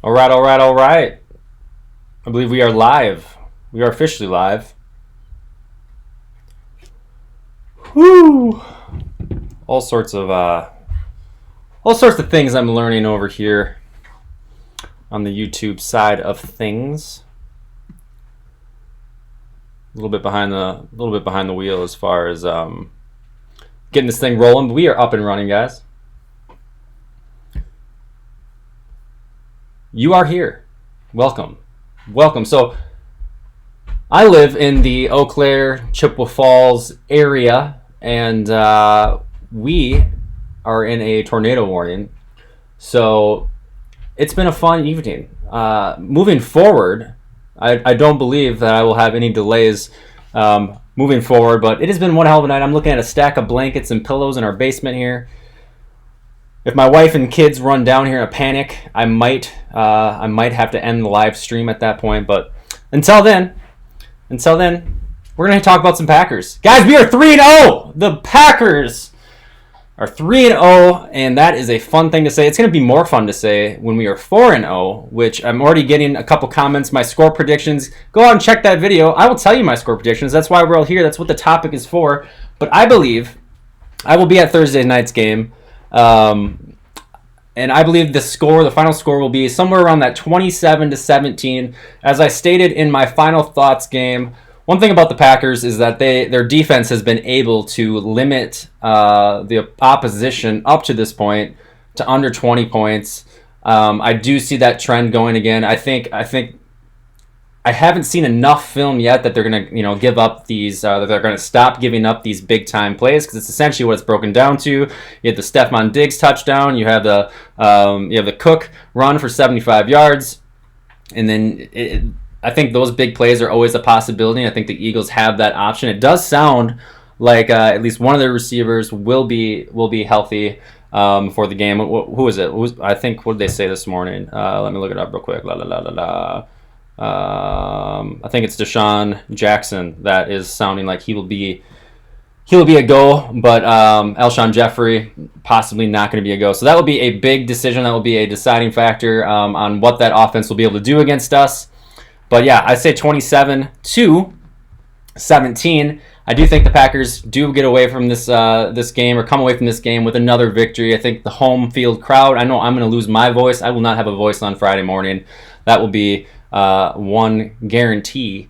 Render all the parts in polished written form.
All right, all right, all right. I believe we are live. We are officially live. Whoo! All sorts of things I'm learning over here on the YouTube side of things. A little bit behind the wheel as far as getting this thing rolling. But we are up and running, guys. You are here. Welcome. So, I live in the Eau Claire, Chippewa Falls area, and we are in a tornado warning. So, it's been a fun evening. Moving forward, I don't believe that I will have any delays moving forward, but it has been one hell of a night. I'm looking at a stack of blankets and pillows in our basement here. If my wife and kids run down here in a panic, I might have to end the live stream at that point. But until then, we're gonna talk about some Packers, guys. We are 3-0. The Packers are 3-0, and that is a fun thing to say. It's gonna be more fun to say when we are 4-0, which I'm already getting a couple comments. My score predictions. Go out and check that video. I will tell you my score predictions. That's why we're all here. That's what the topic is for. But I believe I will be at Thursday night's game. And I believe the final score will be somewhere around that 27-17. As I stated in my final thoughts game, one thing about the Packers is that their defense has been able to limit the opposition up to this point to under 20 points. I do see that trend going again. I think I haven't seen enough film yet that they're gonna, give up these. That they're gonna stop giving up these big time plays, because it's essentially what it's broken down to. You have the Stephon Diggs touchdown. You have the Cook run for 75 yards, and then I think those big plays are always a possibility. I think the Eagles have that option. It does sound like at least one of their receivers will be healthy for the game. Who is it? I think, what did they say this morning? Let me look it up real quick. I think it's Deshaun Jackson that is sounding like he will be a go, but Alshon Jeffrey possibly not going to be a go. So that will be a big decision. That will be a deciding factor on what that offense will be able to do against us. But yeah, I say 27-17. I do think the Packers do get away from this game, or come away from this game with another victory. I think the home field crowd, I know I'm going to lose my voice. I will not have a voice on Friday morning. That will be one guarantee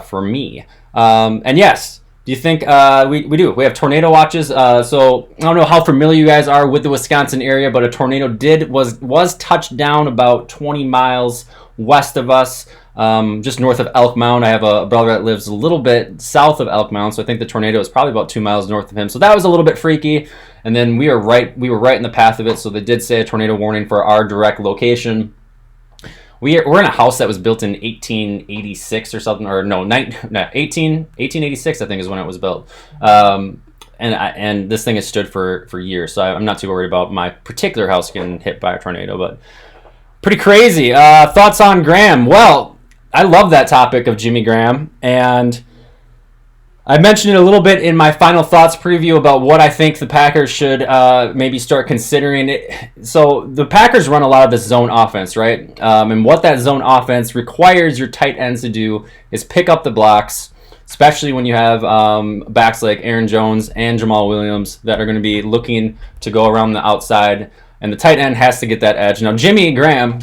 for me. And yes, do you think we do? We have tornado watches. So I don't know how familiar you guys are with the Wisconsin area, but a tornado was touched down about 20 miles west of us, just north of Elk Mound. I have a brother that lives a little bit south of Elk Mound, so I think the tornado is probably about 2 miles north of him. So that was a little bit freaky. And then we were right in the path of it. So they did say a tornado warning for our direct location. We're in a house that was built in 1886 or something, or no, 1886 I think is when it was built. And this thing has stood for years, so I'm not too worried about my particular house getting hit by a tornado, but pretty crazy. Thoughts on Graham? Well, I love that topic of Jimmy Graham, and I mentioned it a little bit in my final thoughts preview about what I think the Packers should maybe start considering. So the Packers run a lot of this zone offense, right? And what that zone offense requires your tight ends to do is pick up the blocks, especially when you have backs like Aaron Jones and Jamal Williams that are going to be looking to go around the outside, and the tight end has to get that edge. Now, Jimmy Graham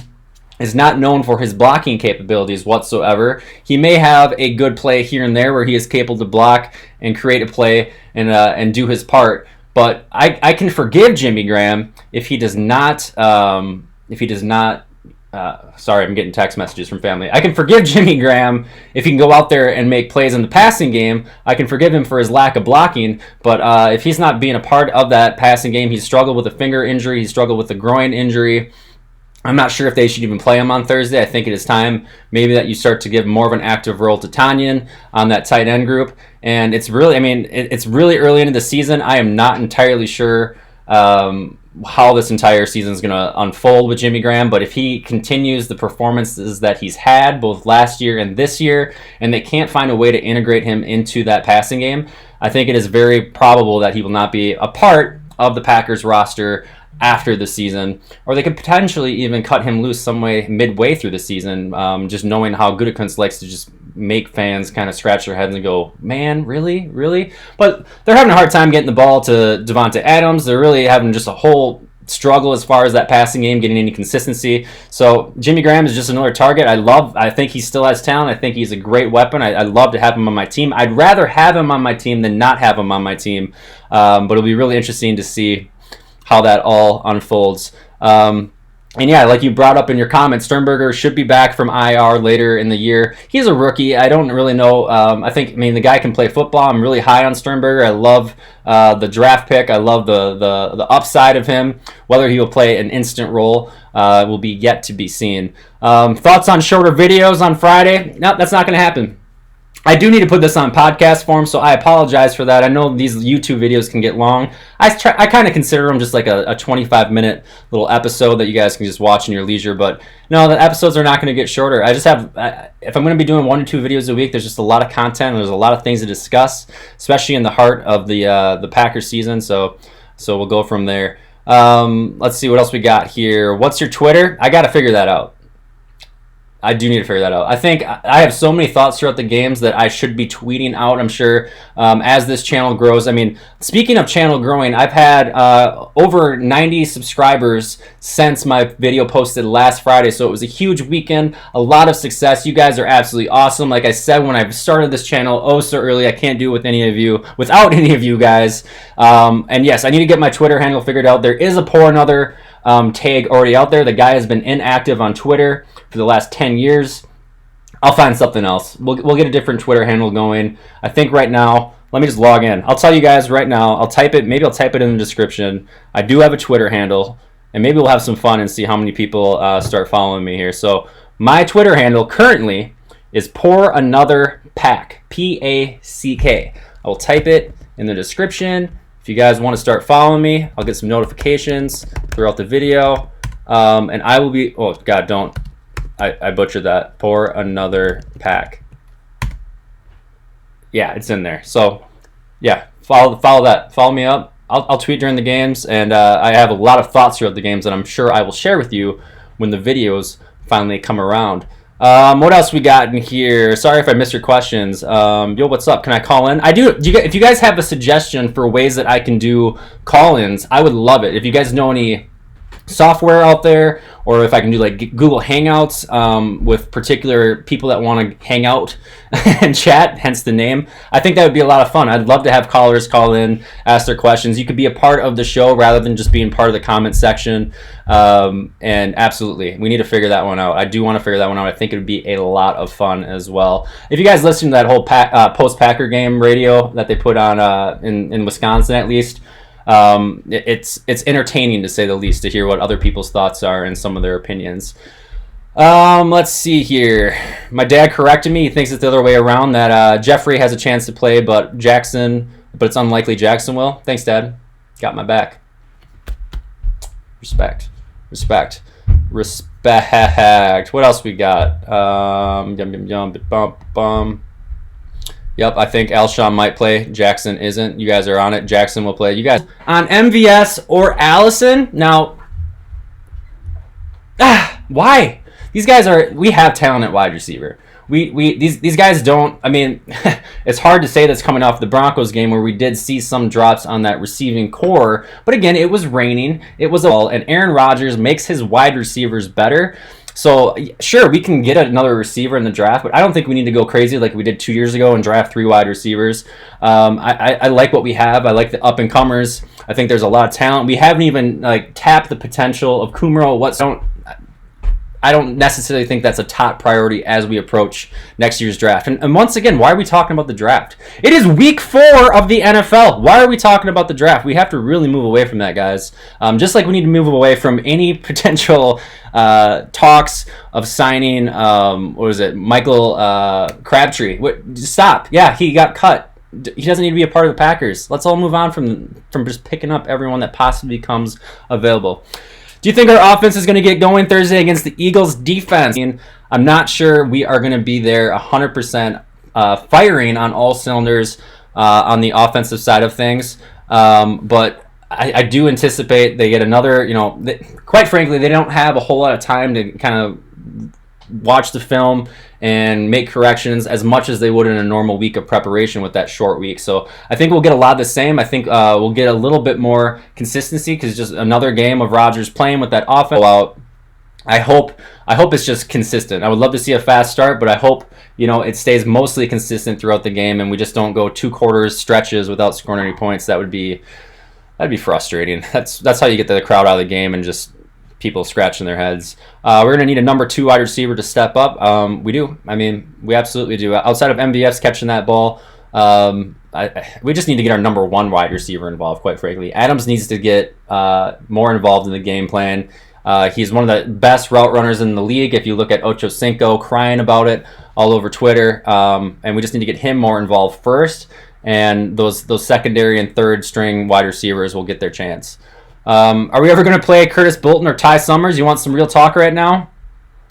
is not known for his blocking capabilities whatsoever. He may have a good play here and there where he is capable to block and create a play and do his part. But I can forgive Jimmy Graham if he does not. Sorry, I'm getting text messages from family. I can forgive Jimmy Graham if he can go out there and make plays in the passing game. I can forgive him for his lack of blocking. But if he's not being a part of that passing game, he's struggled with a finger injury. He's struggled with a groin injury. I'm not sure if they should even play him on Thursday. I think it is time maybe that you start to give more of an active role to Tanyan on that tight end group. And it's really, it's really early into the season. I am not entirely sure how this entire season is going to unfold with Jimmy Graham. But if he continues the performances that he's had both last year and this year, and they can't find a way to integrate him into that passing game, I think it is very probable that he will not be a part of the Packers roster after the season, or they could potentially even cut him loose some way midway through the season, just knowing how Gutekunst likes to just make fans kind of scratch their heads and go, man, really? Really? But they're having a hard time getting the ball to Devontae Adams. They're really having just a whole struggle as far as that passing game, getting any consistency. So Jimmy Graham is just another target. I think he still has talent. I think he's a great weapon. I'd love to have him on my team. I'd rather have him on my team than not have him on my team. But it'll be really interesting to see how that all unfolds. And yeah, like you brought up in your comments, Sternberger should be back from IR later in the year. He's a rookie. I don't really know. I mean, the guy can play football. I'm really high on Sternberger. I love the draft pick. I love the upside of him. Whether he will play an instant role will be yet to be seen. Thoughts on shorter videos on Friday? No, that's not going to happen. I do need to put this on podcast form, so I apologize for that. I know these YouTube videos can get long. I kind of consider them just like a 25-minute little episode that you guys can just watch in your leisure. But no, the episodes are not going to get shorter. I just have, if I'm going to be doing 1 or 2 videos a week, there's just a lot of content and there's a lot of things to discuss, especially in the heart of the Packers season. So we'll go from there. Let's see what else we got here. What's your Twitter? I got to figure that out. I do need to figure that out. I think I have so many thoughts throughout the games that I should be tweeting out, I'm sure, as this channel grows. I mean, speaking of channel growing, I've had over 90 subscribers since my video posted last Friday, so it was a huge weekend, a lot of success. You guys are absolutely awesome. Like I said, when I started this channel so early, I can't do it without any of you guys. And yes, I need to get my Twitter handle figured out. There is a Pour Another tag already out there. The guy has been inactive on Twitter for the last 10 years. I'll find something else. We'll get a different Twitter handle going. I think right now, let me just log in. I'll tell you guys right now. Maybe I'll type it in the description. I do have a Twitter handle, and maybe we'll have some fun and see how many people start following me here. So my Twitter handle currently is Pour Another Pack, P-A-C-K. I will type it in the description. If you guys want to start following me, I'll get some notifications throughout the video. And I will be, oh God, I butchered that. Pour Another Pack. Yeah, it's in there. So yeah, follow that. Follow me up. I'll tweet during the games, and I have a lot of thoughts throughout the games that I'm sure I will share with you when the videos finally come around. What else we got in here? Sorry if I missed your questions. Yo, what's up? Can I call in? If you guys have a suggestion for ways that I can do call-ins, I would love it. If you guys know any software out there, or if I can do like Google Hangouts with particular people that want to hang out and chat, hence the name, I think that would be a lot of fun. I'd love to have callers call in, ask their questions. You could be a part of the show rather than just being part of the comment section. And absolutely, we need to figure that one out. I do want to figure that one out. I think it would be a lot of fun as well. If you guys listen to that whole post-Packer game radio that they put on in Wisconsin, at least, it's entertaining to say the least to hear what other people's thoughts are and some of their opinions. Let's see here. My dad corrected me. He thinks it's the other way around, that Jeffrey has a chance to play, but it's unlikely Jackson will. Thanks, Dad. Got my back. Respect. What else we got? Yep, I think Alshon might play. Jackson isn't. You guys are on it. Jackson will play. You guys on MVS or Allison? Now, why? These guys we have talent at wide receiver. These guys don't. I mean, it's hard to say that's coming off the Broncos game where we did see some drops on that receiving core. But again, it was raining. It was and Aaron Rodgers makes his wide receivers better. So, sure, we can get another receiver in the draft, but I don't think we need to go crazy like we did 2 years ago and draft 3 wide receivers. I like what we have. I like the up-and-comers. I think there's a lot of talent. We haven't even tapped the potential of Kumaro. I don't necessarily think that's a top priority as we approach next year's draft. And once again, why are we talking about the draft? It is week 4 of the NFL. Why are we talking about the draft? We have to really move away from that, guys. Just like we need to move away from any potential talks of signing, Michael Crabtree. Stop. Yeah, he got cut. He doesn't need to be a part of the Packers. Let's all move on from just picking up everyone that possibly becomes available. Do you think our offense is going to get going Thursday against the Eagles defense? I'm not sure we are going to be there 100% firing on all cylinders on the offensive side of things. But I do anticipate they get another, quite frankly, they don't have a whole lot of time to kind of watch the film and make corrections as much as they would in a normal week of preparation with that short week. So I think we'll get a lot of the same. I think we'll get a little bit more consistency because just another game of Rodgers playing with that offense out. I hope it's just consistent. I would love to see a fast start, but I hope it stays mostly consistent throughout the game and we just don't go 2 quarters stretches without scoring any points. That'd be frustrating. That's how you get the crowd out of the game and just people scratching their heads. We're going to need a number 2 wide receiver to step up. We do. I mean, we absolutely do. Outside of MVS catching that ball, we just need to get our number 1 wide receiver involved, quite frankly. Adams needs to get more involved in the game plan. He's one of the best route runners in the league. If you look at Ocho Cinco crying about it all over Twitter, and we just need to get him more involved first, and those secondary and third string wide receivers will get their chance. Are we ever going to play Curtis Bolton or Ty Summers? You want some real talk right now?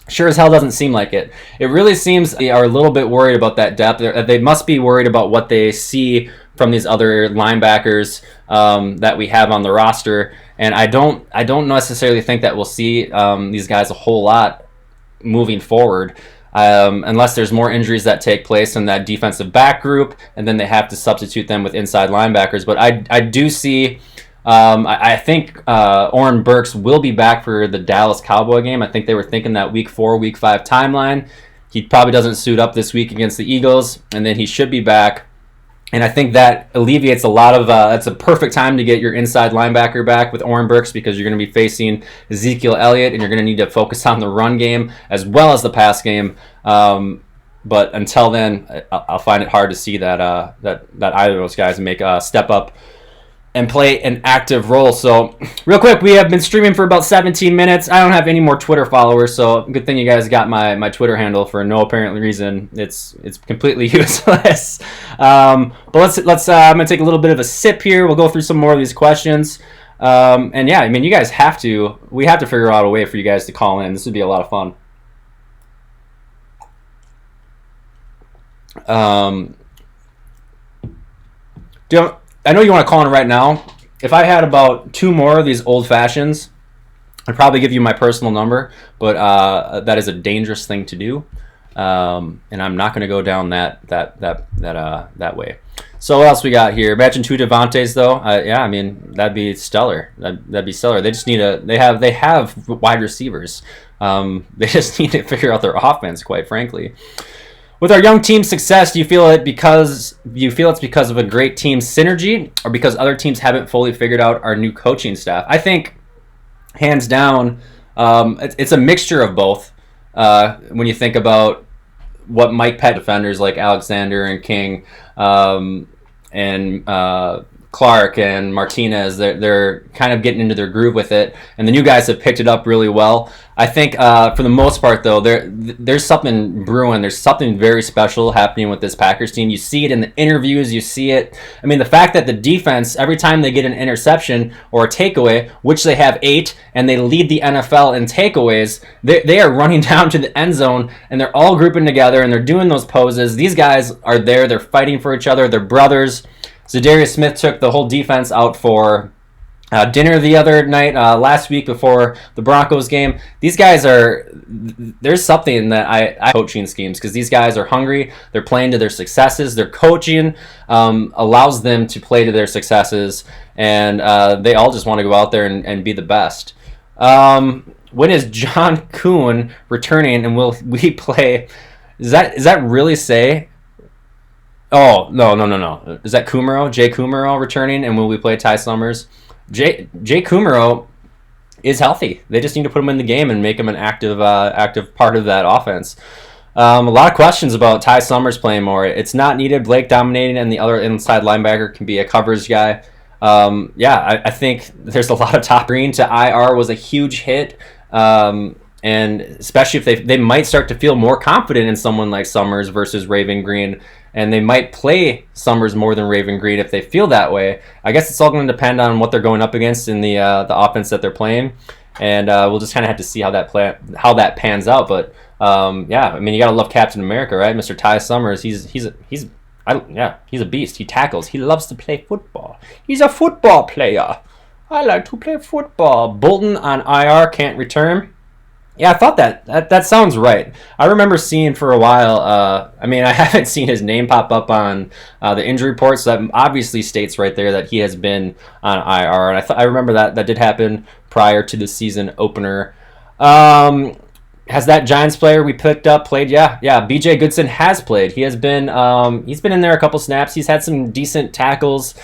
Sure as hell doesn't seem like it. It really seems they are a little bit worried about that depth. They must be worried about what they see from these other linebackers that we have on the roster. And I don't necessarily think that we'll see these guys a whole lot moving forward. Unless there's more injuries that take place in that defensive back group, and then they have to substitute them with inside linebackers. But I do see... I think Oren Burks will be back for the Dallas Cowboy game. I think they were thinking that week 4, week 5 timeline. He probably doesn't suit up this week against the Eagles, and then he should be back. And I think that alleviates a lot of... that's a perfect time to get your inside linebacker back with Oren Burks because you're going to be facing Ezekiel Elliott, and you're going to need to focus on the run game as well as the pass game. But until then, I'll find it hard to see that either of those guys make a step up and play an active role. So real quick, we have been streaming for about 17 minutes. I don't have any more Twitter followers, so good thing you guys got my Twitter handle for no apparent reason. It's completely useless. But let's I'm gonna take a little bit of a sip here. We'll go through some more of these questions. And yeah, I mean, you guys we have to figure out a way for you guys to call in. This would be a lot of fun. I know you want to call in right now. If I had about 2 more of these old fashions, I'd probably give you my personal number, but that is a dangerous thing to do, and I'm not going to go down that way. So what else we got here? Imagine 2 Devontaes though. Yeah, I mean that'd be stellar. That'd be stellar. They just need they have wide receivers. They just need to figure out their offense, quite frankly. With our young team's success, do you feel it's because of a great team synergy or because other teams haven't fully figured out our new coaching staff? I think, hands down, it's a mixture of both. When you think about what Mike Pett defenders like Alexander and King and Clark and Martinez, they're kind of getting into their groove with it, and the new guys have picked it up really well. I think for the most part, though, there's something brewing. There's something very special happening with this Packers team. You see it in the interviews. You see it. I mean, the fact that the defense, every time they get an interception or a takeaway, which they have 8, and they lead the NFL in takeaways, they are running down to the end zone, and they're all grouping together, and they're doing those poses. These guys are there. They're fighting for each other. They're brothers. Zadarius Smith took the whole defense out for dinner the other night, last week before the Broncos game. These guys there's something that I coaching schemes, because these guys are hungry. They're playing to their successes. Their coaching allows them to play to their successes, and they all just want to go out there and be the best. When is John Kuhn returning, and will we play? Is that really say? Oh, no. Is that Kumaro? Jay Kumaro returning, and will we play Ty Summers? Jay Kumaro is healthy. They just need to put him in the game and make him an active part of that offense. A lot of questions about Ty Summers playing more. It's not needed. Blake dominating, and the other inside linebacker can be a coverage guy. I think there's a lot of top. Green to IR was a huge hit. And especially if they might start to feel more confident in someone like Summers versus Raven Green, and they might play Summers more than Raven Green if they feel that way. I guess it's all going to depend on what they're going up against in the offense that they're playing, and we'll just kind of have to see how that pans out. But I mean, you got to love Captain America, right? Mr. Ty Summers, he's a beast. He tackles. He loves to play football. He's a football player. I like to play football. Bolton on IR, can't return. Yeah, I thought that sounds right. I remember seeing for a while. I mean, I haven't seen his name pop up on the injury report, so that obviously states right there that he has been on IR. And I remember that did happen prior to the season opener. Has that Giants player we picked up played? Yeah. B.J. Goodson has played. He's been in there a couple snaps. He's had some decent tackles.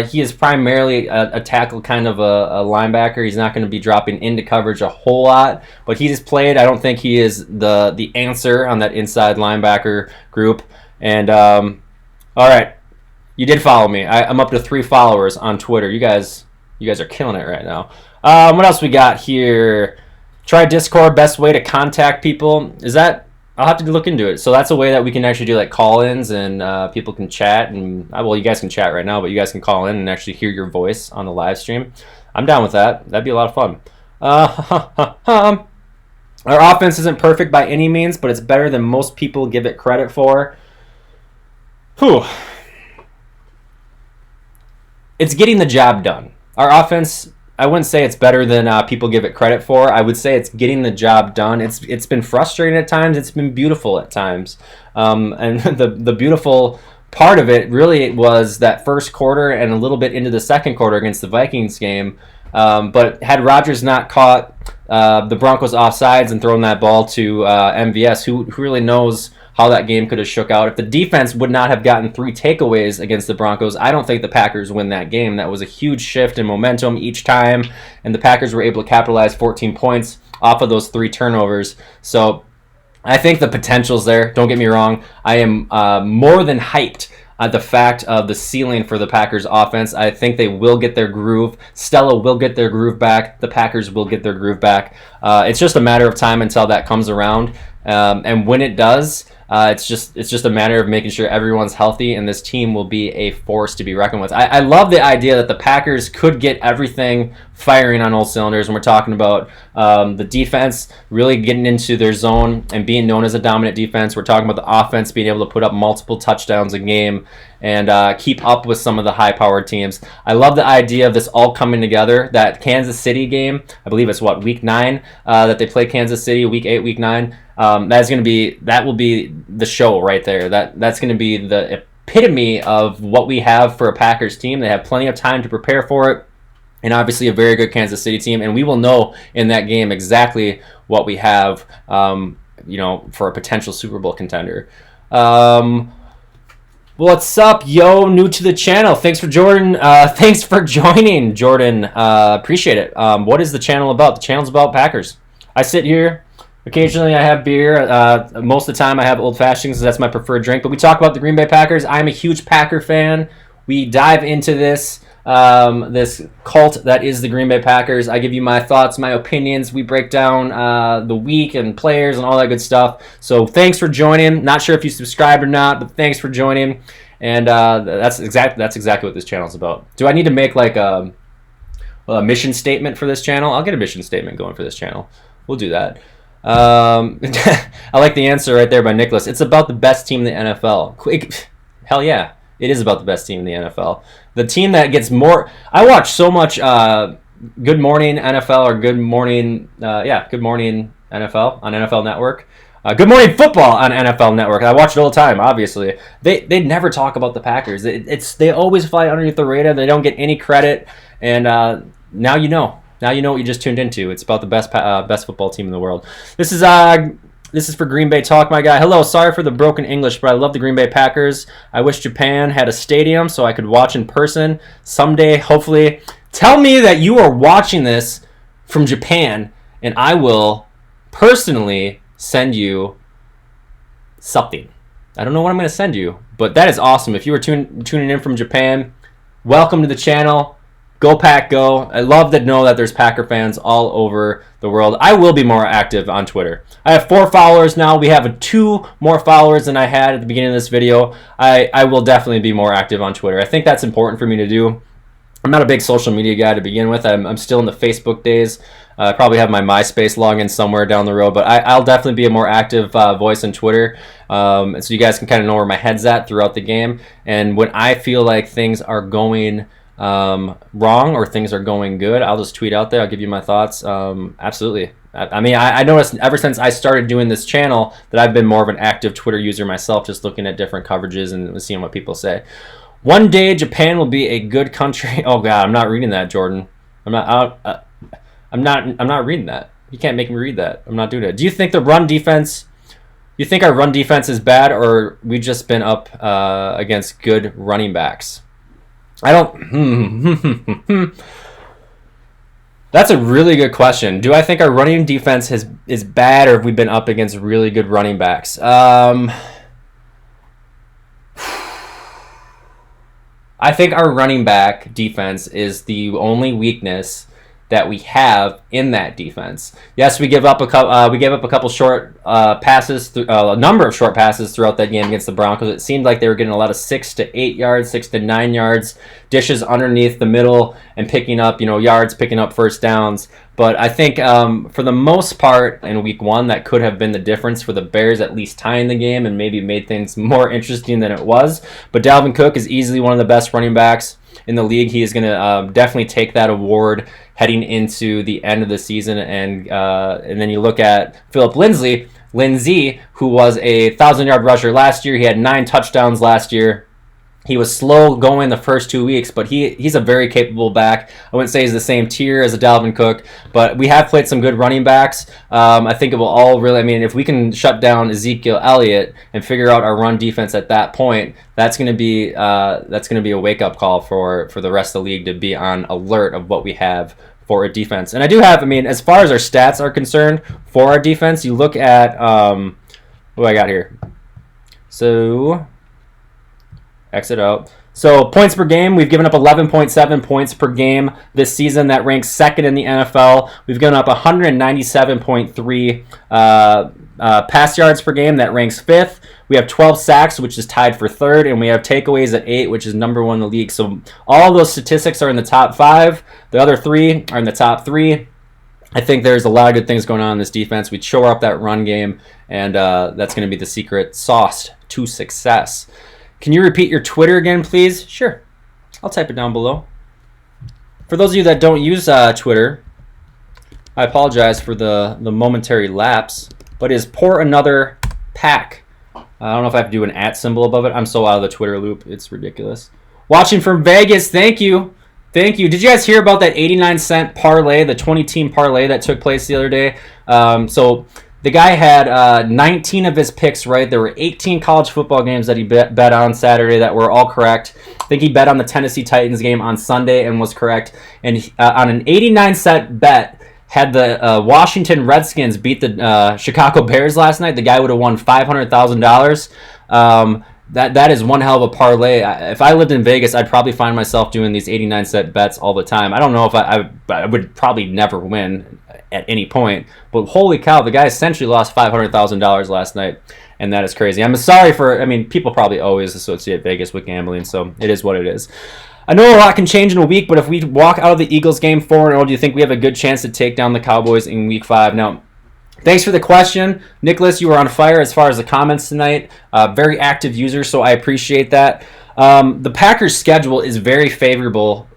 He is primarily a tackle, kind of a linebacker. He's not going to be dropping into coverage a whole lot, but he just played. I don't think he is the answer on that inside linebacker group. And all right, you did follow me. I'm up to 3 followers on Twitter. You guys are killing it right now. What else we got here? Try Discord, best way to contact people. Is that, I'll have to look into it. So that's a way that we can actually do like call-ins and people can chat. And well, you guys can chat right now, but you guys can call in and actually hear your voice on the live stream. I'm down with that. That'd be a lot of fun. Our offense isn't perfect by any means, but it's better than most people give it credit for. Whew. It's getting the job done. Our offense, I wouldn't say it's better than people give it credit for. I would say it's getting the job done. It's been frustrating at times. It's been beautiful at times. And the beautiful part of it really was that first quarter and a little bit into the second quarter against the Vikings game. But had Rodgers not caught the Broncos offsides and thrown that ball to MVS, who really knows how that game could have shook out. If the defense would not have gotten 3 takeaways against the Broncos, I don't think the Packers win that game. That was a huge shift in momentum each time, and the Packers were able to capitalize 14 points off of those 3 turnovers. So I think the potential's there. Don't get me wrong. I am more than hyped at the fact of the ceiling for the Packers offense. I think they will get their groove. Stella will get their groove back. The Packers will get their groove back. It's just a matter of time until that comes around. And when it does, it's just a matter of making sure everyone's healthy, and this team will be a force to be reckoned with. I love the idea that the Packers could get everything firing on all cylinders, and we're talking about the defense really getting into their zone and being known as a dominant defense. We're talking about the offense being able to put up multiple touchdowns a game and keep up with some of the high-powered teams. I love the idea of this all coming together. That Kansas City game, I believe it's week 9 that they play Kansas City, week 8, week 9. That will be the show right there. That's going to be the epitome of what we have for a Packers team. They have plenty of time to prepare for it, and obviously a very good Kansas City team. And we will know in that game exactly what we have, for a potential Super Bowl contender. What's up, yo? New to the channel. Thanks for Jordan. Thanks for joining, Jordan. Appreciate it. What is the channel about? The channel's about Packers. I sit here. Occasionally I have beer. Most of the time I have Old Fashioned because that's my preferred drink. But we talk about the Green Bay Packers. I'm a huge Packer fan. We dive into this cult that is the Green Bay Packers. I give you my thoughts, my opinions. We break down the week and players and all that good stuff. So thanks for joining. Not sure if you subscribed or not, but thanks for joining. And that's exactly what this channel is about. Do I need to make like a mission statement for this channel? I'll get a mission statement going for this channel. We'll do that. I like the answer right there by Nicholas. It's about the best team in the NFL. Hell yeah, it is about the best team in the NFL. The team that gets more. I watch so much Good Morning NFL or Good Morning NFL on NFL Network. Good Morning Football on NFL Network. I watch it all the time. Obviously, they never talk about the Packers. They always fly underneath the radar. They don't get any credit, and now you know. Now you know what you just tuned into. It's about the best football team in the world. This is for Green Bay Talk, my guy. Hello, sorry for the broken English, but I love the Green Bay Packers. I wish Japan had a stadium so I could watch in person someday, hopefully. Tell me that you are watching this from Japan, and I will personally send you something. I don't know what I'm going to send you, but that is awesome. If you were tuning in from Japan, welcome to the channel. Go Pack Go. I love to know that there's Packer fans all over the world. I will be more active on Twitter. I have 4 followers now. We have 2 more followers than I had at the beginning of this video. I will definitely be more active on Twitter. I think that's important for me to do. I'm not a big social media guy to begin with. I'm still in the Facebook days. I probably have my MySpace login somewhere down the road, but I'll definitely be a more active voice on Twitter, so you guys can kind of know where my head's at throughout the game. And when I feel like things are going wrong or things are going good, I'll just tweet out there. I'll give you my thoughts. Absolutely. I mean, I noticed ever since I started doing this channel that I've been more of an active Twitter user myself, just looking at different coverages and seeing what people say. One day Japan will be a good country. Oh God, I'm not reading that, Jordan. I'm not reading that. You can't make me read that. I'm not doing it. Do you think the run defense? You think our run defense is bad, or we just been up against good running backs? I don't. That's a really good question. Do I think our running defense is bad, or have we been up against really good running backs? I think our running back defense is the only weakness that we have in that defense. Yes, we gave up a couple short passes, a number of short passes throughout that game against the Broncos. It seemed like they were getting a lot of 6 to 8 yards, 6 to 9 yards, dishes underneath the middle and picking up, yards, picking up first downs. But I think for the most part in week 1, that could have been the difference for the Bears, at least tying the game and maybe made things more interesting than it was. But Dalvin Cook is easily one of the best running backs in the league. He is going to definitely take that award heading into the end of the season. And then you look at Philip Lindsay, who was a 1,000-yard rusher last year. He had 9 touchdowns last year. He was slow going the first 2 weeks, but he's a very capable back. I wouldn't say he's the same tier as a Dalvin Cook, but we have played some good running backs. I think it will all really, if we can shut down Ezekiel Elliott and figure out our run defense at that point, that's going to be a wake-up call for the rest of the league to be on alert of what we have for a defense. And I do have, as far as our stats are concerned for our defense, you look at, what do I got here? So exit out. So points per game, we've given up 11.7 points per game this season. That ranks second in the NFL. We've given up 197.3 pass yards per game. That ranks fifth. We have 12 sacks, which is tied for third, and we have takeaways at 8, which is number 1 in the league. So all of those statistics are in the top 5. The other 3 are in the top 3. I think there's a lot of good things going on in this defense. We shore up that run game, and that's going to be the secret sauce to success. Can you repeat your Twitter again, please? Sure. I'll type it down below. For those of you that don't use Twitter, I apologize for the momentary lapse, but is pour another pack. I don't know if I have to do an @ symbol above it. I'm so out of the Twitter loop. It's ridiculous. Watching from Vegas. Thank you. Thank you. Did you guys hear about that 89-cent parlay, the 20-team parlay that took place the other day? So the guy had 19 of his picks right. There were 18 college football games that he bet on Saturday that were all correct. I think he bet on the Tennessee Titans game on Sunday and was correct. And on an 89-cent bet, had the Washington Redskins beat the Chicago Bears last night, the guy would have won $500,000. That is one hell of a parlay. If I lived in Vegas, I'd probably find myself doing these 89-cent bets all the time. I don't know if I would probably never win at any point, but holy cow, the guy essentially lost $500,000 last night, and that is crazy. I'm sorry for, people probably always associate Vegas with gambling, so it is what it is. I know a lot can change in a week, but if we walk out of the Eagles game 4-0, do you think we have a good chance to take down the Cowboys in week 5? Now, thanks for the question. Nicholas, you were on fire as far as the comments tonight. Very active user, so I appreciate that. The Packers' schedule is very favorable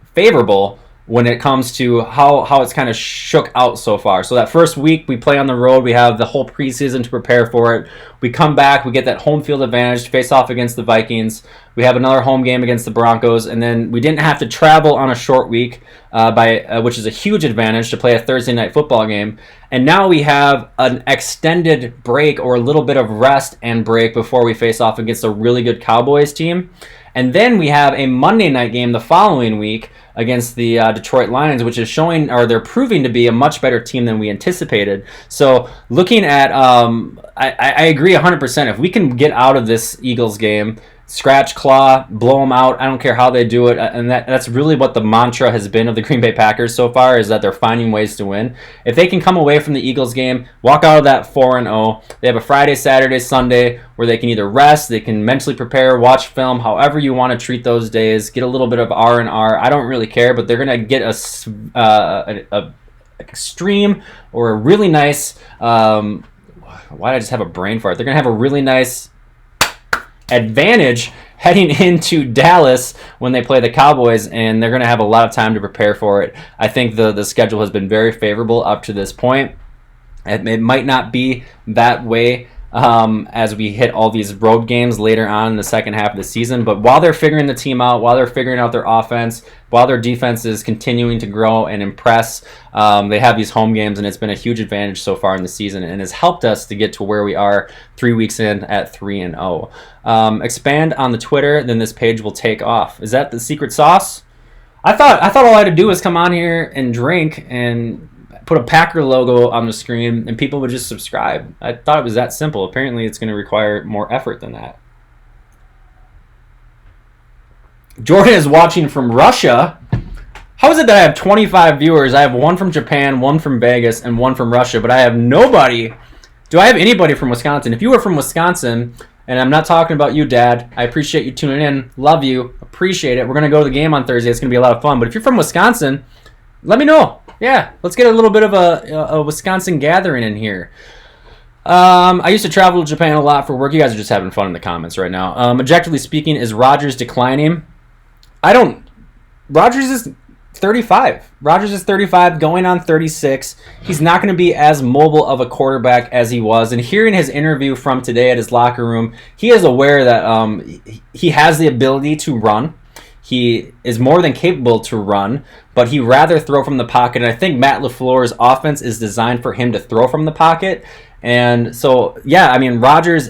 when it comes to how it's kind of shook out so far. So that first week, we play on the road. We have the whole preseason to prepare for it. We come back. We get that home field advantage to face off against the Vikings. We have another home game against the Broncos. And then we didn't have to travel on a short week, which is a huge advantage to play a Thursday night football game. And now we have an extended break or a little bit of rest and break before we face off against a really good Cowboys team. And then we have a Monday night game the following week against the Detroit Lions, which is showing, or they're proving to be a much better team than we anticipated. So looking at, I agree 100%. If we can get out of this Eagles game, scratch, claw, blow them out, I don't care how they do it, and that's really what the mantra has been of the Green Bay Packers so far, is that they're finding ways to win. If they can come away from the Eagles game, walk out of that 4-0, they have a Friday, Saturday, Sunday where they can either rest, they can mentally prepare, watch film, however you want to treat those days, get a little bit of R&R. I don't really care, but they're going to get a extreme or a really nice, why did I just have a brain fart? They're going to have a really nice advantage heading into Dallas when they play the Cowboys, and they're going to have a lot of time to prepare for it. I think the schedule has been very favorable up to this point. It might not be that way as we hit all these road games later on in the second half of the season. But while they're figuring the team out, while they're figuring out their offense, while their defense is continuing to grow and impress, they have these home games, and it's been a huge advantage so far in the season and has helped us to get to where we are 3 weeks in at 3-0. Expand on the Twitter, then this page will take off. Is that the secret sauce? I thought all I had to do was come on here and drink and put a Packer logo on the screen and people would just subscribe. I thought it was that simple. Apparently it's going to require more effort than that. Jordan is watching from Russia. How is it that I have 25 viewers? I have one from Japan, one from Vegas, and one from Russia, but I have nobody. Do I have anybody from Wisconsin? If you are from Wisconsin, and I'm not talking about you, Dad, I appreciate you tuning in. Love you. Appreciate it. We're going to go to the game on Thursday. It's going to be a lot of fun. But if you're from Wisconsin, let me know. Yeah, let's get a little bit of a Wisconsin gathering in here. I used to travel to Japan a lot for work. You guys are just having fun in the comments right now. Objectively speaking, is Rodgers declining? Rodgers is 35. Rodgers is 35, going on 36. He's not going to be as mobile of a quarterback as he was. And hearing his interview from today at his locker room, he is aware that he has the ability to run. He is more than capable to run, but he'd rather throw from the pocket. And I think Matt LaFleur's offense is designed for him to throw from the pocket. And so, yeah, I mean, Rodgers,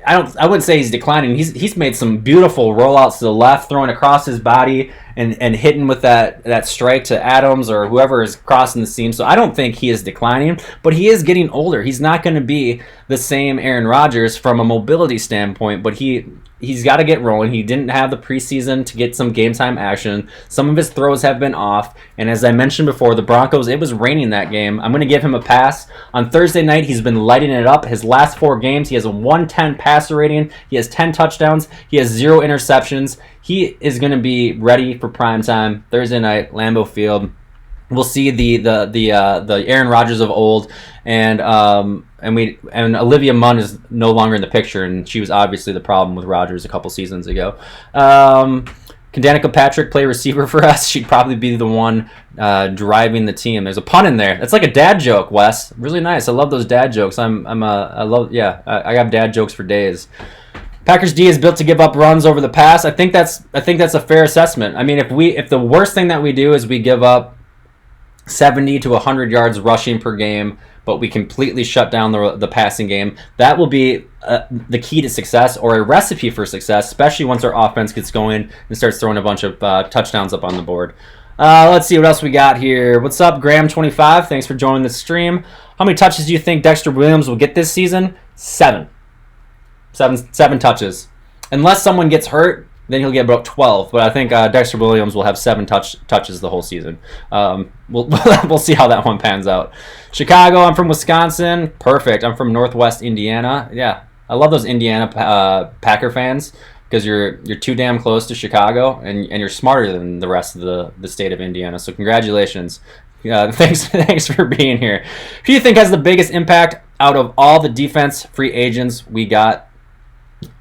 I wouldn't say he's declining. He's made some beautiful rollouts to the left, throwing across his body and hitting with that strike to Adams or whoever is crossing the seam. So I don't think he is declining, but he is getting older. He's not going to be the same Aaron Rodgers from a mobility standpoint, but he's got to get rolling. He didn't have the preseason to get some game time action. Some of his throws have been off. And as I mentioned before, the Broncos, it was raining that game. I'm going to give him a pass. On Thursday night, he's been lighting it up. His last 4 games, he has a 110 passer rating. He has 10 touchdowns. He has 0 interceptions. He is going to be ready for prime time Thursday night, Lambeau Field. We'll see the Aaron Rodgers of old, and Olivia Munn is no longer in the picture, and she was obviously the problem with Rodgers a couple seasons ago. Can Danica Patrick play receiver for us? She'd probably be the one driving the team. There's a pun in there. It's like a dad joke, Wes. Really nice. I love those dad jokes. I have dad jokes for days. Packers D is built to give up runs over the pass. I think that's a fair assessment. I mean, if the worst thing that we do is we give up 70 to 100 yards rushing per game, but we completely shut down the passing game, that will be the key to success, or a recipe for success, especially once our offense gets going and starts throwing a bunch of touchdowns up on the board. Let's see what else we got here. What's up, Graham25? Thanks for joining the stream. How many touches do you think Dexter Williams will get this season? 7 touches. Unless someone gets hurt, then he'll get about 12. But I think Dexter Williams will have 7 touches the whole season. We'll see how that one pans out. Chicago, I'm from Wisconsin. Perfect. I'm from Northwest Indiana. Yeah, I love those Indiana Packer fans because you're too damn close to Chicago and you're smarter than the rest of the state of Indiana. So congratulations. Thanks for being here. Who do you think has the biggest impact out of all the defense free agents we got?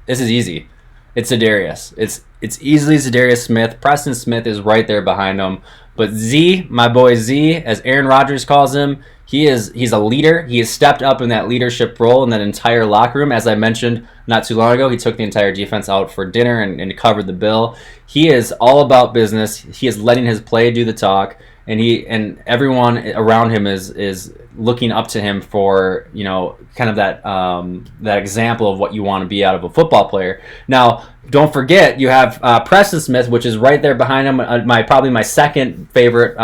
This is easy. It's Za'Darius. It's easily Za'Darius Smith. Preston Smith is right there behind him. But Z, my boy Z, as Aaron Rodgers calls him, he's a leader. He has stepped up in that leadership role in that entire locker room. As I mentioned not too long ago, he took the entire defense out for dinner and covered the bill. He is all about business. He is letting his play do the talk. And everyone around him is looking up to him for, kind of that example of what you want to be out of a football player. Now, don't forget you have Preston Smith, which is right there behind him. Probably my second favorite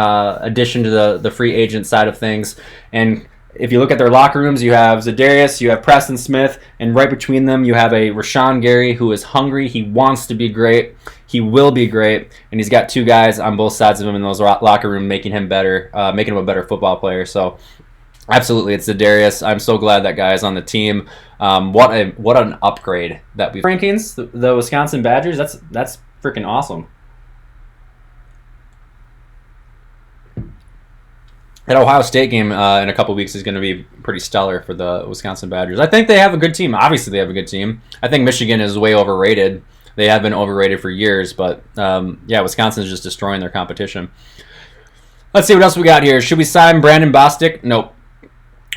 addition to the free agent side of things. And if you look at their locker rooms, you have Za'Darius, you have Preston Smith, and right between them you have a Rashawn Gary who is hungry. He wants to be great. He will be great, and he's got 2 guys on both sides of him in those locker room making him better, making him a better football player. So, absolutely, it's Za'Darius. I'm so glad that guy is on the team. What an upgrade that we rankings. The Wisconsin Badgers. That's freaking awesome. That Ohio State game in a couple weeks is going to be pretty stellar for the Wisconsin Badgers. I think they have a good team. Obviously, they have a good team. I think Michigan is way overrated. They have been overrated for years, but yeah, Wisconsin is just destroying their competition. Let's see what else we got here. Should we sign Brandon Bostic? Nope.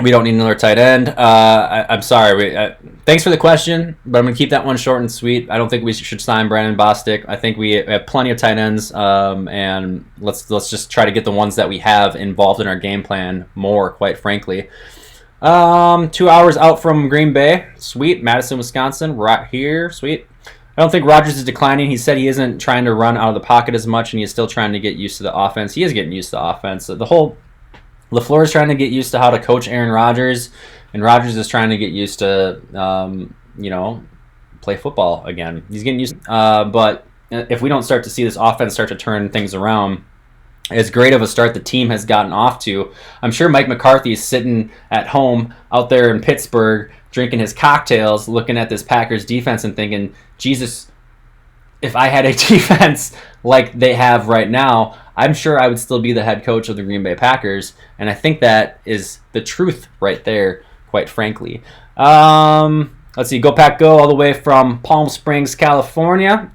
We don't need another tight end. I'm sorry. Thanks for the question, but I'm going to keep that one short and sweet. I don't think we should sign Brandon Bostic. I think we have plenty of tight ends, and let's just try to get the ones that we have involved in our game plan more, quite frankly. 2 hours out from Green Bay. Sweet. Madison, Wisconsin. Right here. Sweet. I don't think Rodgers is declining. He said he isn't trying to run out of the pocket as much, and he is still trying to get used to the offense. He is getting used to the offense. The whole LaFleur is trying to get used to how to coach Aaron Rodgers, and Rodgers is trying to get used to, play football again. He's getting used but if we don't start to see this offense start to turn things around, as great of a start the team has gotten off to, I'm sure Mike McCarthy is sitting at home out there in Pittsburgh drinking his cocktails, looking at this Packers defense and thinking, Jesus, if I had a defense like they have right now, I'm sure I would still be the head coach of the Green Bay Packers. And I think that is the truth right there, quite frankly. Let's see, Go Pack Go all the way from Palm Springs, California.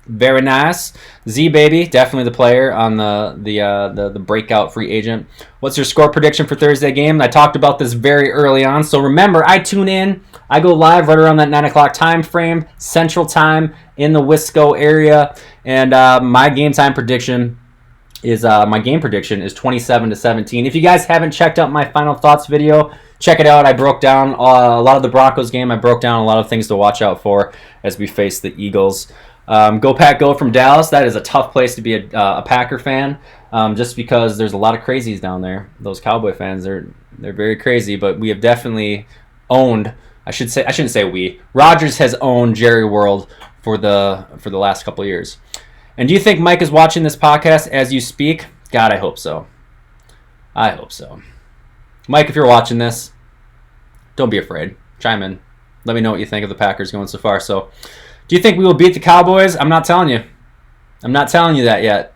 Very nice. Z Baby, definitely the player on the breakout free agent. What's your score prediction for Thursday game? I talked about this very early on. So remember, I tune in. I go live right around that 9 o'clock time frame, Central Time in the Wisco area. And my game prediction is 27-17. If you guys haven't checked out my final thoughts video, check it out. I broke down a lot of the Broncos game. I broke down a lot of things to watch out for as we face the Eagles. Go Pack Go from Dallas. That is a tough place to be a Packer fan, just because there's a lot of crazies down there. Those Cowboy fans, they're very crazy, but we have definitely owned. I shouldn't say we. Rodgers has owned Jerry World for the last couple of years. And do you think Mike is watching this podcast as you speak? God, I hope so. I hope so. Mike, if you're watching this, don't be afraid. Chime in. Let me know what you think of the Packers going so far. So, do you think we will beat the Cowboys? I'm not telling you. I'm not telling you that yet.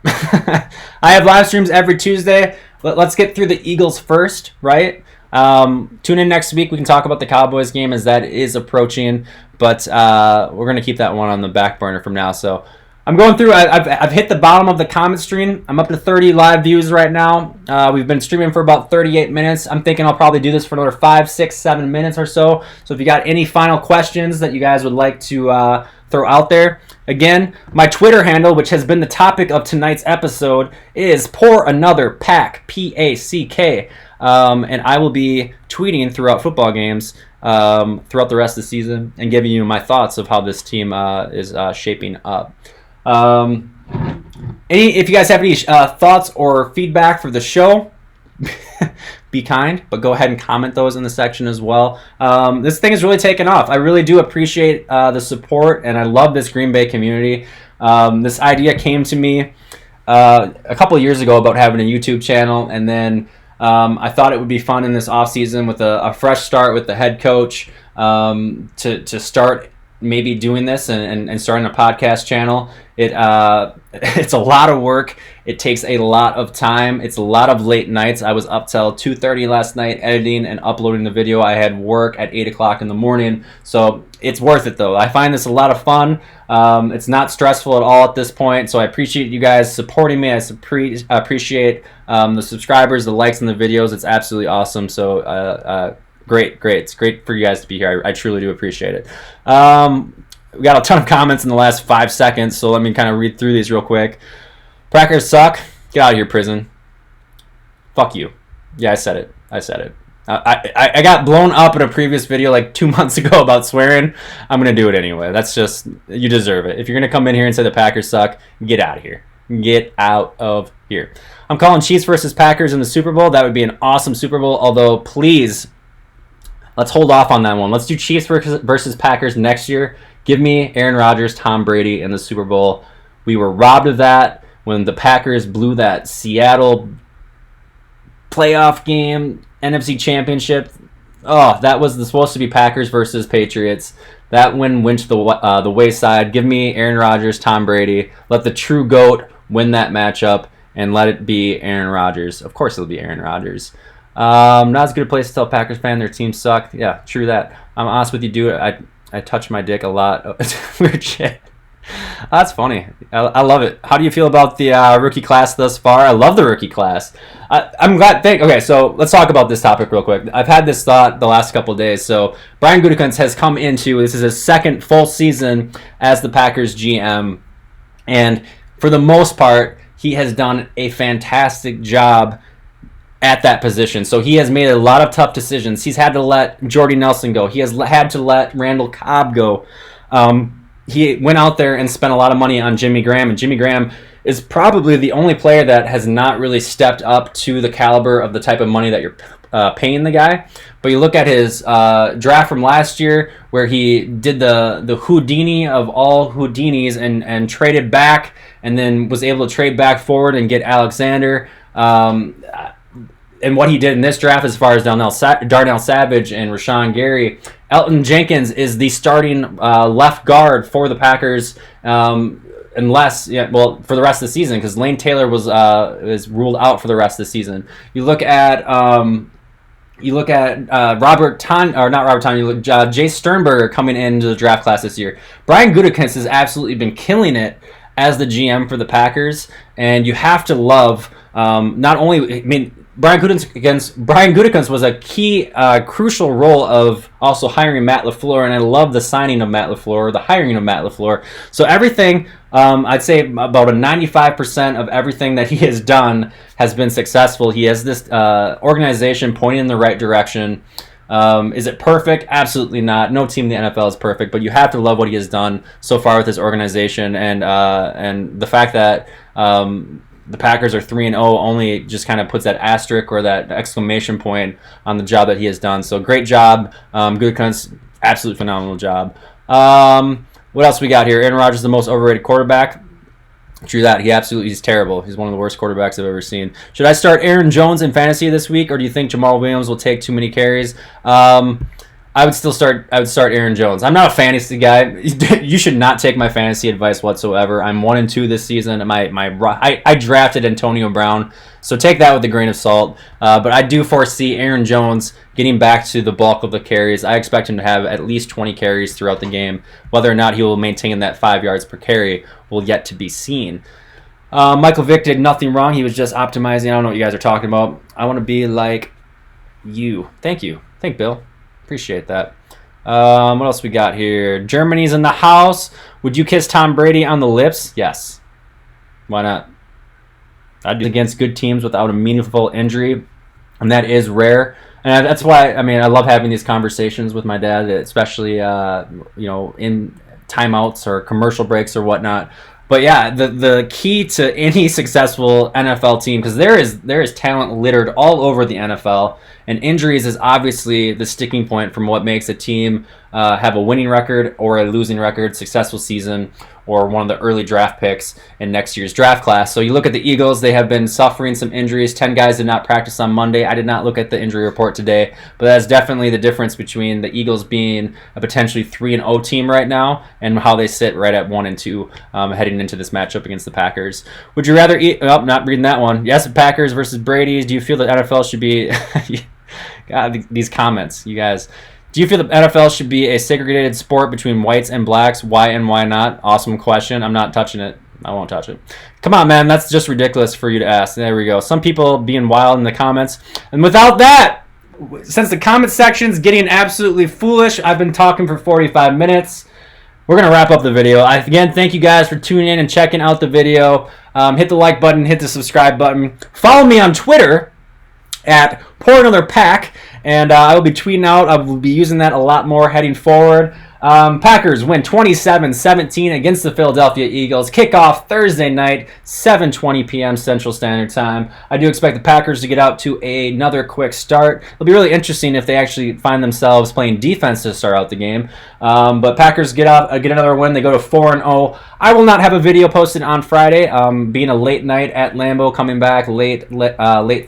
I have live streams every Tuesday. Let's get through the Eagles first, right? Tune in next week. We can talk about the Cowboys game as that is approaching. But we're going to keep that one on the back burner from now. So, I'm going through. I've hit the bottom of the comment stream. I'm up to 30 live views right now. We've been streaming for about 38 minutes. I'm thinking I'll probably do this for another 5, 6, 7 minutes or so. So if you got any final questions that you guys would like to throw out there, again, my Twitter handle, which has been the topic of tonight's episode, is Pour Another Pack, P-A-C-K. And I will be tweeting throughout football games throughout the rest of the season and giving you my thoughts of how this team is shaping up. If you guys have any thoughts or feedback for the show, be kind, but go ahead and comment those in the section as well. This thing is really taken off. I really do appreciate the support, and I love this Green Bay community. This idea came to me a couple of years ago about having a YouTube channel, and then I thought it would be fun in this offseason with a fresh start with the head coach to start maybe doing this and starting a podcast channel. It's a lot of work. It takes a lot of time. It's a lot of late nights. I was up till 2:30 last night editing and uploading the video. I had work at 8 o'clock in the morning. So it's worth it though. I find this a lot of fun. It's not stressful at all at this point. So I appreciate you guys supporting me. I appreciate the subscribers, the likes on the videos. It's absolutely awesome. So great. It's great for you guys to be here. I truly do appreciate it. We got a ton of comments in the last 5 seconds, so let me kind of read through these real quick. Packers suck. Get out of here, prison. Fuck you. Yeah, I said it. I got blown up in a previous video like 2 months ago about swearing. I'm going to do it anyway. That's just, you deserve it. If you're going to come in here and say the Packers suck, get out of here. Get out of here. I'm calling Chiefs versus Packers in the Super Bowl. That would be an awesome Super Bowl, although please, let's hold off on that one. Let's do Chiefs versus Packers next year. Give me Aaron Rodgers, Tom Brady in the Super Bowl. We were robbed of that when the Packers blew that Seattle playoff game, NFC Championship. Oh, that was supposed to be Packers versus Patriots. That win went to the wayside. Give me Aaron Rodgers, Tom Brady. Let the true GOAT win that matchup, and let it be Aaron Rodgers. Of course it'll be Aaron Rodgers. Not as good a place to tell Packers fan their team sucked. Yeah, true that. I'm honest with you, dude. I touch my dick a lot. Weird shit. That's funny. I love it. How do you feel about the rookie class thus far? I love the rookie class. I'm glad. Okay, so let's talk about this topic real quick. I've had this thought the last couple of days. So Brian Gutekunst has come into, this is his second full season as the Packers GM, and for the most part, he has done a fantastic job at that position. So he has made a lot of tough decisions. He's had to let Jordy Nelson go. He has had to let Randall Cobb go. He went out there and spent a lot of money on Jimmy Graham, and Jimmy Graham is probably the only player that has not really stepped up to the caliber of the type of money that you're paying the guy. But you look at his draft from last year, where he did the Houdini of all Houdinis and traded back, and then was able to trade back forward and get Alexander. And what he did in this draft, as far as Darnell Savage and Rashawn Gary, Elton Jenkins is the starting left guard for the Packers, unless, for the rest of the season, because Lane Taylor is ruled out for the rest of the season. You look at Jay Sternberger coming into the draft class this year. Brian Gutekunst has absolutely been killing it as the GM for the Packers, and you have to love not only, Brian Gutekunst was a key, crucial role of also hiring Matt LaFleur, and I love the signing of Matt LaFleur, the hiring of Matt LaFleur. So everything, I'd say about a 95% of everything that he has done has been successful. He has this organization pointing in the right direction. Is it perfect? Absolutely not. No team in the NFL is perfect, but you have to love what he has done so far with his organization, and the fact that the Packers are 3-0 only just kind of puts that asterisk or that exclamation point on the job that he has done. So great job, Gutekunst, absolute phenomenal job. What else we got here? Aaron Rodgers is the most overrated quarterback. True that. He's terrible. He's one of the worst quarterbacks I've ever seen. Should I start Aaron Jones in fantasy this week, or do you think Jamal Williams will take too many carries? I would start Aaron Jones. I'm not a fantasy guy. You should not take my fantasy advice whatsoever. I'm 1-2 this season. I drafted Antonio Brown, so take that with a grain of salt. But I do foresee Aaron Jones getting back to the bulk of the carries. I expect him to have at least 20 carries throughout the game. Whether or not he will maintain that 5 yards per carry will yet to be seen. Michael Vick did nothing wrong. He was just optimizing. I don't know what you guys are talking about. I want to be like you. Thank you. Thank Bill. Appreciate that. What else we got here? Germany's in the house. Would you kiss Tom Brady on the lips? Yes. Why not? I'd do it against good teams without a meaningful injury, and that is rare. And that's why, I love having these conversations with my dad, especially in timeouts or commercial breaks or whatnot. But yeah, the key to any successful NFL team, because there is talent littered all over the NFL, and injuries is obviously the sticking point from what makes a team have a winning record or a losing record, successful season, or one of the early draft picks in next year's draft class. So you look at the Eagles, they have been suffering some injuries. 10 guys did not practice on Monday. I did not look at the injury report today, but that's definitely the difference between the Eagles being a potentially 3-0 team right now and how they sit right at 1-2 heading into this matchup against the Packers. Would you rather eat... Oh, not reading that one. Yes, Packers versus Brady's. Do you feel that NFL should be... God, these comments, you guys... Do you feel the NFL should be a segregated sport between whites and blacks? Why and why not? Awesome question. I'm not touching it. I won't touch it. Come on, man. That's just ridiculous for you to ask. There we go. Some people being wild in the comments. And without that, since the comment section's getting absolutely foolish, I've been talking for 45 minutes. We're going to wrap up the video. Again, thank you guys for tuning in and checking out the video. Hit the like button. Hit the subscribe button. Follow me on Twitter at Pour Another Pack. And I will be tweeting out. I will be using that a lot more heading forward. Packers win 27-17 against the Philadelphia Eagles. Kickoff Thursday night, 7:20 p.m. Central Standard Time. I do expect the Packers to get out to another quick start. It'll be really interesting if they actually find themselves playing defense to start out the game. But Packers get another win. They go to 4-0. I will not have a video posted on Friday, being a late night at Lambeau, coming back late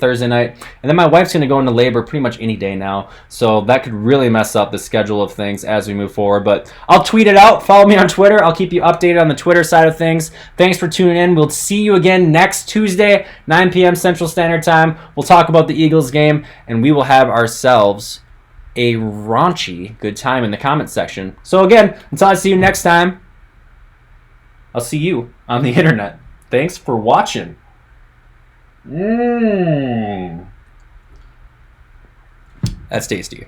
Thursday night. And then my wife's going to go into labor pretty much any day now. So that could really mess up the schedule of things as we move forward. But I'll tweet it out. Follow me on Twitter. I'll keep you updated on the Twitter side of things. Thanks for tuning in. We'll see you again next Tuesday, 9 p.m. Central Standard Time. We'll talk about the Eagles game, and we will have ourselves a raunchy good time in the comment section. So again, until I see you next time, I'll see you on the internet. Thanks for watching. Mmm. That's tasty.